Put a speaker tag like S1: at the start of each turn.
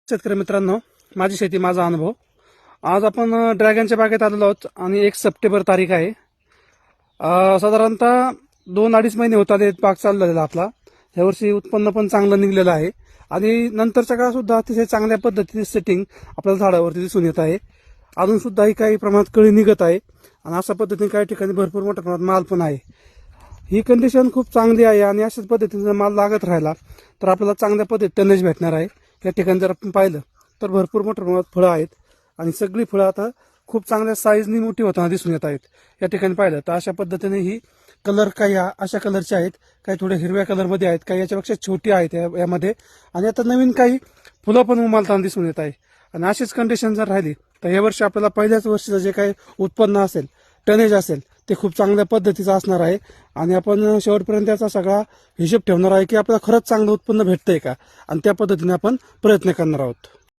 S1: शेतकरी मित्रांनो, माझी शेती माझा अनुभव. आज आपण ड्रॅगनच्या बागेत आलेलो आहोत आणि 1 सप्टेंबर तारीख आहे. साधारणतः 2-2.5 महिने होत आले बाग चालू झालेला आपला. यावर्षी उत्पन्न पण चांगलं निघलेलं आहे आणि नंतरच्या काळात सुद्धा अतिशय चांगल्या पद्धतीने सेटिंग आपल्याला झाडावरती दिसून येत आहे. अजून सुद्धा काही प्रमाणात कळी निघत आहे आणि अशा पद्धतीने काही ठिकाणी भरपूर मोठ्या प्रमाणात माल पण आहे. ही कंडिशन खूप चांगली आहे आणि अशाच पद्धतीने माल लागत राहिला तर आपल्याला चांगल्या पद्धतीने टनेज भेटणार आहे. या ठिकाणी जर आपण पाहिलं तर भरपूर मोठ्या प्रमाणात फळं आहेत आणि सगळी फळं आता खूप चांगल्या साईजनी मोठी होताना दिसून येत आहेत. या ठिकाणी पाहिलं तर अशा पद्धतीने ही कलर काही अशा कलरचे आहेत, काही थोडे हिरव्या कलरमध्ये आहेत, काही याच्यापेक्षा छोटी आहेत यामध्ये. आणि आता नवीन काही फुलं पण उमलताना दिसून येत आहे. आणि अशीच कंडिशन जर राहिली तर या वर्षी आपल्याला पहिल्याच वर्षीचं जे काही उत्पन्न असेल, टनेज असेल, ते खूप चांगल्या पद्धतीचं असणार आहे. आणि आपण शेवटपर्यंत याचा सगळा हिशोब ठेवणार आहे की आपल्याला खरंच चांगलं उत्पन्न भेटतंय का, आणि त्या पद्धतीने आपण प्रयत्न करणार आहोत.